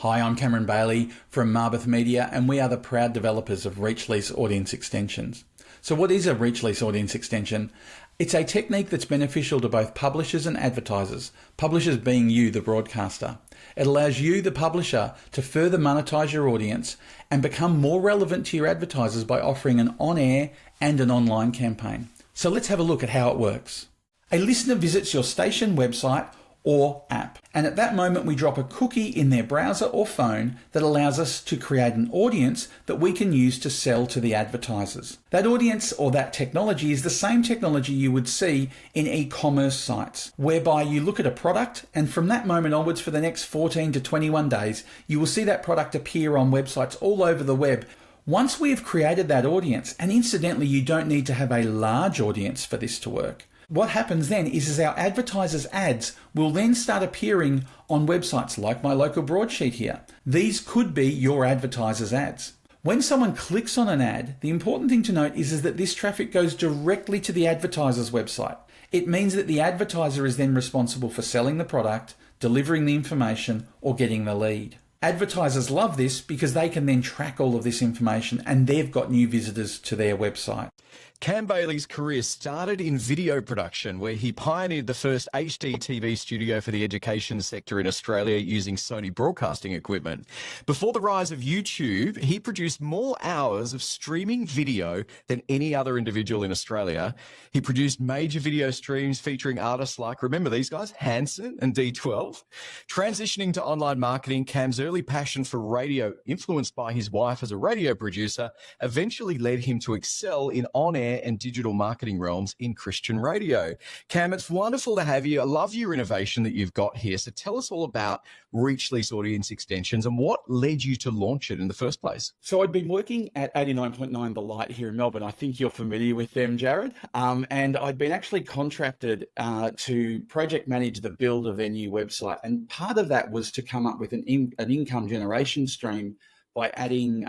Hi, I'm Cameron Bailey from Marbith Media, and we are the proud developers of Reach Lease Audience Extensions. So what is a Reach Lease Audience Extension? It's a technique that's beneficial to both publishers and advertisers, publishers being you, the broadcaster. It allows you, the publisher, to further monetize your audience and become more relevant to your advertisers by offering an on-air and an online campaign. So let's have a look at how it works. A listener visits your station website or app, and at that moment we drop a cookie in their browser or phone that allows us to create an audience that we can use to sell to the advertisers. That audience or that technology is the same technology you would see in e-commerce sites, whereby you look at a product and from that moment onwards for the next 14 to 21 days, you will see that product appear on websites all over the web. Once we have created that audience, and incidentally you don't need to have a large audience for this to work, what happens then is our advertisers' ads will then start appearing on websites like my local broadsheet here. These could be your advertisers' ads. When someone clicks on an ad, the important thing to note is that this traffic goes directly to the advertiser's website. It means that the advertiser is then responsible for selling the product, delivering the information, or getting the lead. Advertisers love this because they can then track all of this information and they've got new visitors to their website. Cam Bailey's career started in video production, where he pioneered the first HD TV studio for the education sector in Australia using Sony broadcasting equipment. Before the rise of YouTube, he produced more hours of streaming video than any other individual in Australia. He produced major video streams featuring artists like, remember these guys, Hanson and D12. Transitioning to online marketing, Cam's early passion for radio, influenced by his wife as a radio producer, eventually led him to excel in on-air and digital marketing realms in Christian radio. Cam, it's wonderful to have you. I love your innovation that you've got here. So tell us all about Reach Lease Audience Extensions and what led you to launch it in the first place. So I'd been working at 89.9 The Light here in Melbourne. I think you're familiar with them, Jared. And I'd been actually contracted to project manage the build of their new website. And part of that was to come up with an income generation stream by adding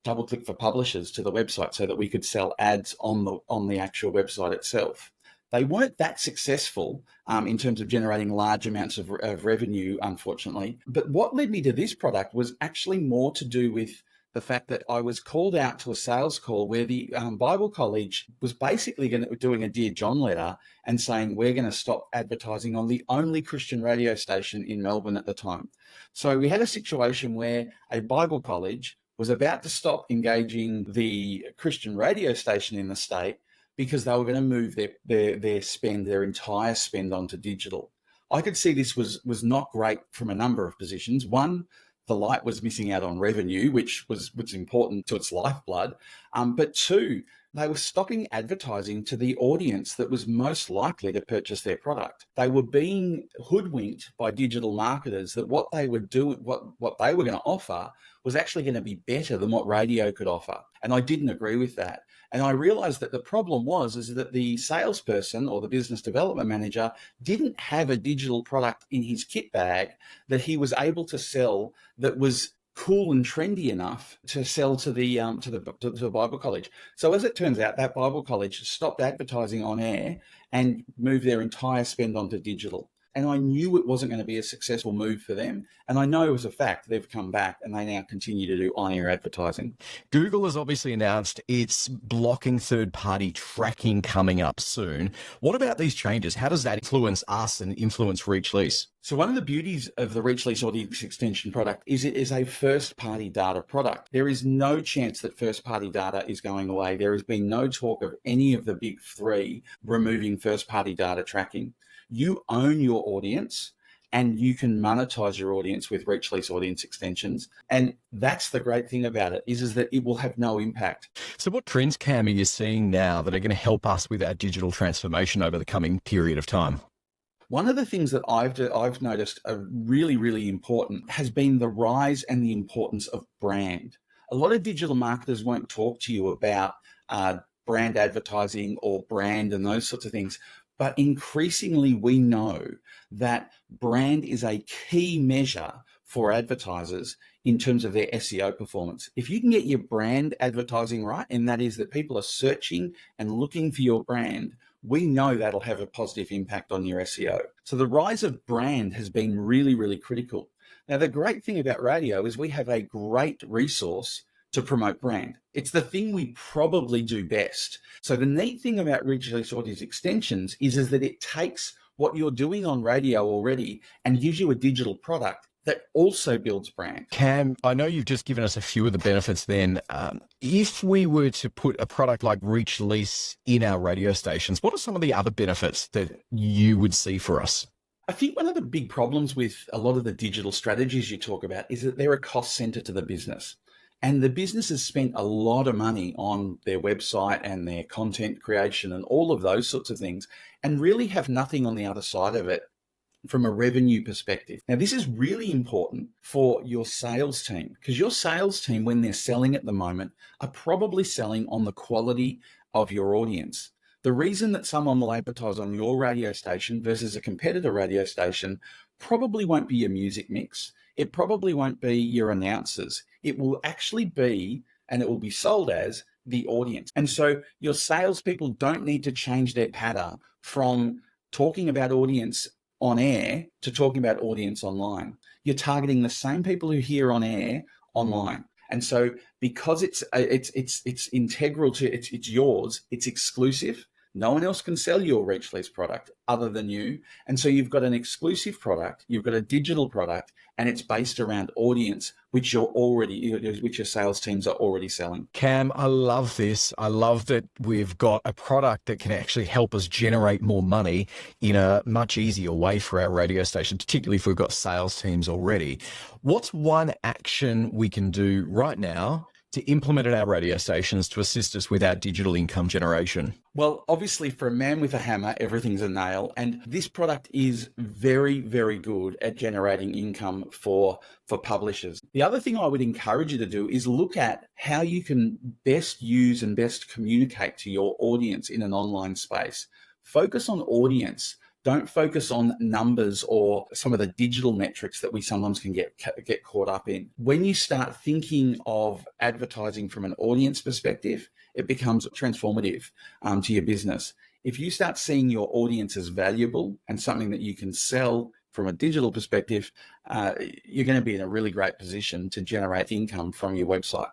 DoubleClick for publishers to the website so that we could sell ads on the actual website itself. They weren't that successful in terms of generating large amounts of revenue, unfortunately. But what led me to this product was actually more to do with the fact that I was called out to a sales call where the Bible College was basically doing a Dear John letter and saying, we're going to stop advertising on the only Christian radio station in Melbourne at the time. So we had a situation where a Bible college was about to stop engaging the Christian radio station in the state because they were going to move their entire spend onto digital. I could see this was not great from a number of positions. One, the Light was missing out on revenue, which was important to its lifeblood. But two, they were stopping advertising to the audience that was most likely to purchase their product. They were being hoodwinked by digital marketers that what they would do, what they were going to offer was actually going to be better than what radio could offer. And I didn't agree with that. And I realized that the problem is that the salesperson or the business development manager didn't have a digital product in his kit bag that he was able to sell that was cool and trendy enough to sell to the Bible College. So as it turns out, that Bible College stopped advertising on air and moved their entire spend onto digital. And I knew it wasn't going to be a successful move for them. And I know as a fact they've come back and they now continue to do on-air advertising. Google has obviously announced it's blocking third-party tracking coming up soon. What about these changes? How does that influence us and influence Reach Lease? So one of the beauties of the Reach Lease Audience Extension product is it is a first-party data product. There is no chance that first-party data is going away. There has been no talk of any of the big three removing first-party data tracking. You own your audience and you can monetize your audience with Reach Lease Audience Extensions. And that's the great thing about it is that it will have no impact. So what trends, Cam, are you seeing now that are going to help us with our digital transformation over the coming period of time? One of the things that I've noticed are really, really important has been the rise and the importance of brand. A lot of digital marketers won't talk to you about brand advertising or brand and those sorts of things. But increasingly, we know that brand is a key measure for advertisers in terms of their SEO performance. If you can get your brand advertising right, and that is that people are searching and looking for your brand, we know that'll have a positive impact on your SEO. So the rise of brand has been really, really critical. Now, the great thing about radio is we have a great resource to promote brand. It's the thing we probably do best. So the neat thing about Reach Lease Audience Extensions is that it takes what you're doing on radio already and gives you a digital product that also builds brand. Cam, I know you've just given us a few of the benefits then. If we were to put a product like Reach Lease in our radio stations, what are some of the other benefits that you would see for us? I think one of the big problems with a lot of the digital strategies you talk about is that they're a cost center to the business. And the business has spent a lot of money on their website and their content creation and all of those sorts of things, and really have nothing on the other side of it from a revenue perspective. Now, this is really important for your sales team, because your sales team, when they're selling at the moment, are probably selling on the quality of your audience. The reason that someone will advertise on your radio station versus a competitor radio station probably won't be your music mix. It probably won't be your announcers. It will actually be, and it will be sold as, the audience. And so your salespeople don't need to change their pattern from talking about audience on air to talking about audience online. You're targeting the same people who hear on air online. And so because it's integral to, it's yours, it's exclusive. No one else can sell your Reach Lease product other than you. And so you've got an exclusive product, you've got a digital product, and it's based around audience, which your sales teams are already selling. Cam, I love this. I love that we've got a product that can actually help us generate more money in a much easier way for our radio station, particularly if we've got sales teams already. What's one action we can do right now to implement at our radio stations to assist us with our digital income generation? Well, obviously, for a man with a hammer, everything's a nail. And this product is very, very good at generating income for publishers. The other thing I would encourage you to do is look at how you can best use and best communicate to your audience in an online space. Focus on audience. Don't focus on numbers or some of the digital metrics that we sometimes can get caught up in. When you start thinking of advertising from an audience perspective, it becomes transformative to your business. If you start seeing your audience as valuable and something that you can sell from a digital perspective, you're going to be in a really great position to generate income from your website.